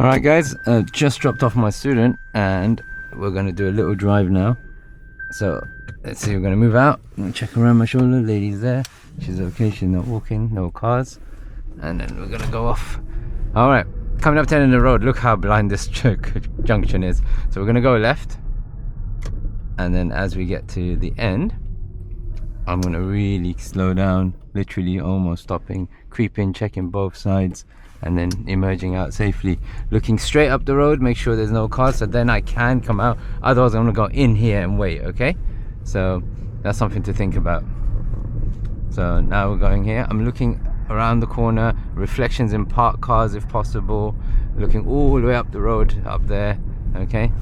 Alright guys, just dropped off my student and we're going to do a little drive now. So let's see, we're going to move out and check around my shoulder. Lady's there, she's okay, she's not walking, no cars. And then we're going to go off. Alright, coming up to the end of the road, look how blind this junction is. So we're going to go left, and then as we get to the end, I'm going to really slow down, literally almost stopping, creeping, checking both sides, and then emerging out safely, looking straight up the road, make sure there's no cars, so then I can come out. Otherwise I'm gonna go in here and wait. Okay, so that's something to think about. So now we're going here. I'm looking around the corner, reflections in parked cars if possible, looking all the way up the road up there. Okay,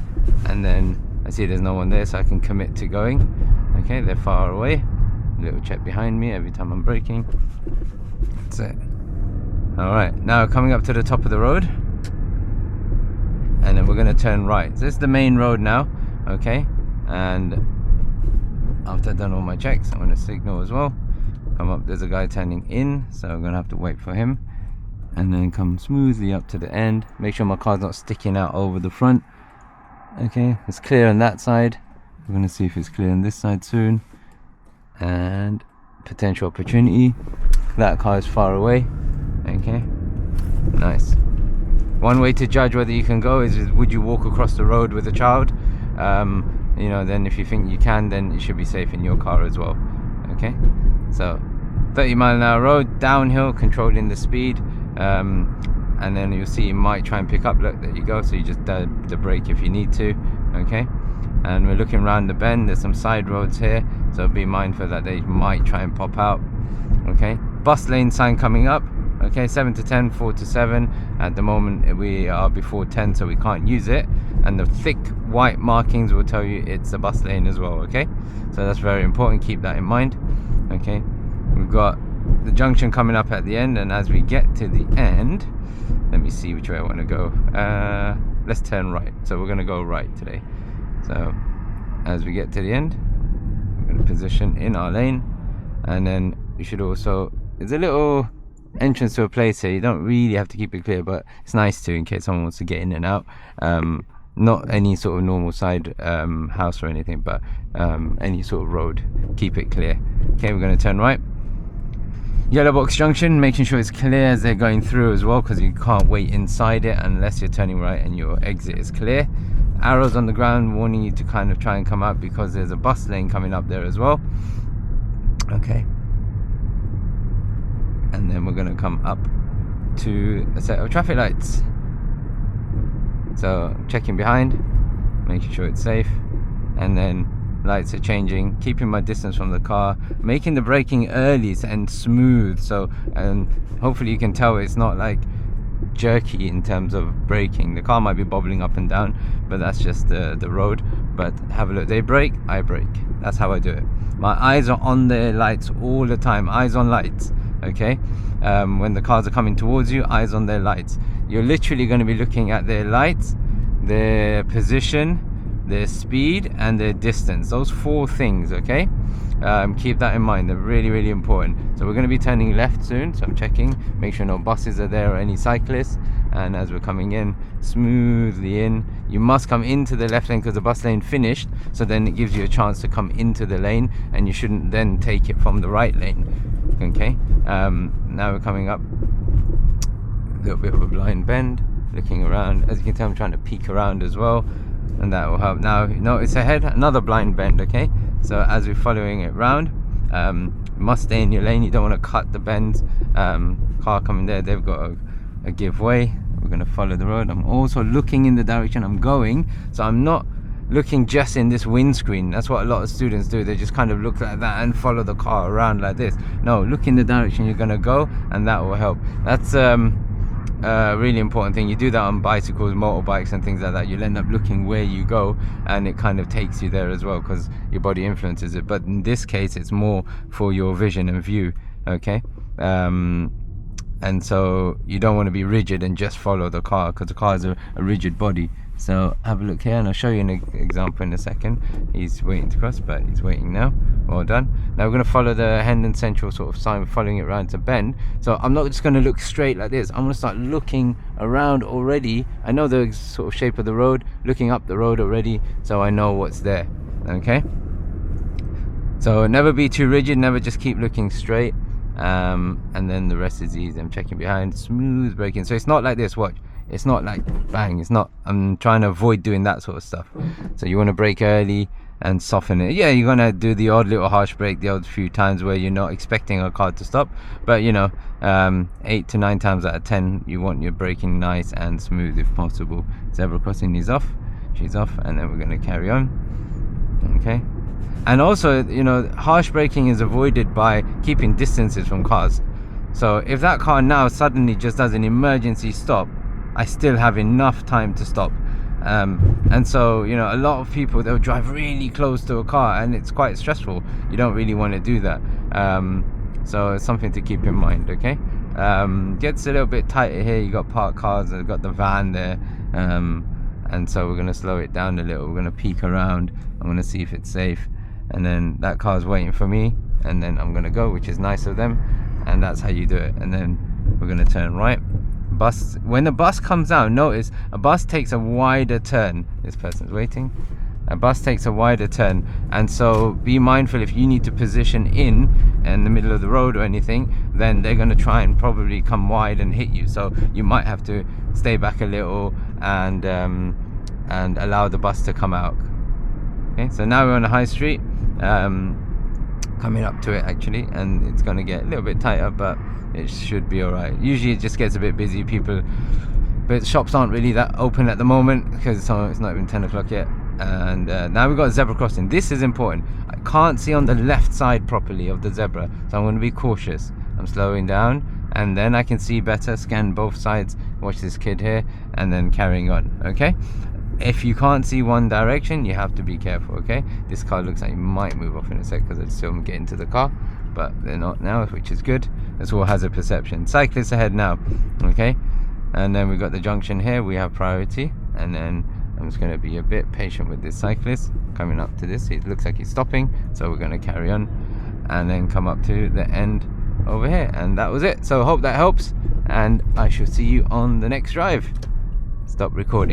and then I see there's no one there, so I can commit to going. Okay, they're far away. A little check behind me every time I'm braking. That's it. Alright, now coming up to the top of the road, and then we're going to turn right. So this is the main road now. Okay, and after I've done all my checks, I'm going to signal as well. Come up, there's a guy turning in, so I'm going to have to wait for him, and then come smoothly up to the end. Make sure my car's not sticking out over the front. Okay, it's clear on that side. We're going to see if it's clear on this side soon. And potential opportunity, that car is far away. Okay, nice. One way to judge whether you can go is would you walk across the road with a child? You know, then if you think you can, then you should be safe in your car as well. Okay, so 30-mile-an-hour road, downhill, controlling the speed, and then you'll see you might try and pick up. Look, there you go. So you just the brake if you need to. Okay, and we're looking around the bend. There's some side roads here, so be mindful that they might try and pop out. Okay, bus lane sign coming up. Okay, 7 to 10, 4 to 7. At the moment we are before 10, so we can't use it, and the thick white markings will tell you it's a bus lane as well. Okay, so that's very important, keep that in mind. Okay, we've got the junction coming up at the end, and as we get to the end, let me see which way I want to go. Let's turn right, so we're going to go right today. So as we get to the end, we're going to position in our lane, and then we should also, there's a little entrance to a place here. You don't really have to keep it clear, but it's nice to, in case someone wants to get in and out. Not any sort of normal side house or anything, but any sort of road, keep it clear. Okay, we're going to turn right. Yellow box junction, making sure it's clear as they're going through as well, because you can't wait inside it unless you're turning right and your exit is clear. Arrows on the ground warning you to kind of try and come out, because there's a bus lane coming up there as well. Okay, and then we're going to come up to a set of traffic lights. So checking behind, making sure it's safe, and then lights are changing, keeping my distance from the car, making the braking early and smooth. So, and hopefully you can tell it's not like jerky in terms of braking. The car might be bobbling up and down, but that's just the road. But have a look, they brake, I brake. That's how I do it. My eyes are on their lights all the time, eyes on lights. Okay, when the cars are coming towards you, eyes on their lights. You're literally going to be looking at their lights, their position, their speed, and their distance. Those 4 things. Okay, keep that in mind, they're really, really important. So we're going to be turning left soon, so I'm checking, make sure no buses are there or any cyclists. And as we're coming in, smoothly in, you must come into the left lane because the bus lane finished, so then it gives you a chance to come into the lane, and you shouldn't then take it from the right lane. Okay, now we're coming up a little bit of a blind bend, looking around. As you can tell, I'm trying to peek around as well, and that will help. Now notice ahead, another blind bend. Okay, so as we're following it round, you must stay in your lane. You don't want to cut the bends. Car coming there, they've got a give way. We're going to follow the road. I'm also looking in the direction I'm going, so I'm not looking just in this windscreen. That's what a lot of students do. They just kind of look like that and follow the car around like this. No, look in the direction you're going to go, and that will help. That's a really important thing. You do that on bicycles, motorbikes and things like that. You'll end up looking where you go, and it kind of takes you there as well, because your body influences it. But in this case, it's more for your vision and view. Okay, and so you don't want to be rigid and just follow the car, because the car is a rigid body. So have a look here, and I'll show you an example in a second. He's waiting to cross, but he's waiting now. Well done. Now we're going to follow the Hendon Central sort of sign, following it around to bend. So I'm not just going to look straight like this. I'm going to start looking around already. I know the sort of shape of the road, looking up the road already, so I know what's there. Okay, so never be too rigid, never just keep looking straight, and then the rest is easy. I'm checking behind, smooth braking. So it's not like this, watch. It's not like bang, it's not. I'm trying to avoid doing that sort of stuff. So you want to brake early and soften it. Yeah, you're gonna do the odd little harsh brake the odd few times where you're not expecting a car to stop, but you know, 8 to 9 times out of 10 you want your braking nice and smooth if possible. Zebra crossing is off, she's off, and then we're going to carry on. Okay, and also, you know, harsh braking is avoided by keeping distances from cars. So if that car now suddenly just does an emergency stop, I still have enough time to stop. And so, you know, a lot of people, they'll drive really close to a car, and it's quite stressful. You don't really want to do that. So it's something to keep in mind. Okay, gets a little bit tighter here. You got parked cars, I've got the van there, and so we're going to slow it down a little. We're going to peek around. I'm going to see if it's safe, and then that car's waiting for me, and then I'm going to go, which is nice of them. And that's how you do it. And then we're going to turn right. Bus, when the bus comes out, notice a bus takes a wider turn. This person's waiting. A bus takes a wider turn, and so be mindful. If you need to position in the middle of the road or anything, then they're going to try and probably come wide and hit you. So you might have to stay back a little and allow the bus to come out. Okay, so now we're on the high street, coming up to it actually, and it's going to get a little bit tighter, but it should be all right. Usually it just gets a bit busy, people, but shops aren't really that open at the moment because it's not even 10 o'clock yet. And now we've got a zebra crossing. This is important. I can't see on the left side properly of the zebra, so I'm going to be cautious. I'm slowing down, and then I can see better, scan both sides, watch this kid here, and then carrying on. Okay, if you can't see one direction, you have to be careful. Okay, this car looks like it might move off in a sec because I still get into the car, but they're not now, which is good. That's all hazard perception. Cyclists ahead now. Okay, and then we've got the junction here. We have priority, and then I'm just going to be a bit patient with this cyclist coming up to this. It looks like he's stopping, so we're going to carry on and then come up to the end over here. And that was it. So I hope that helps, and I shall see you on the next drive. Stop recording.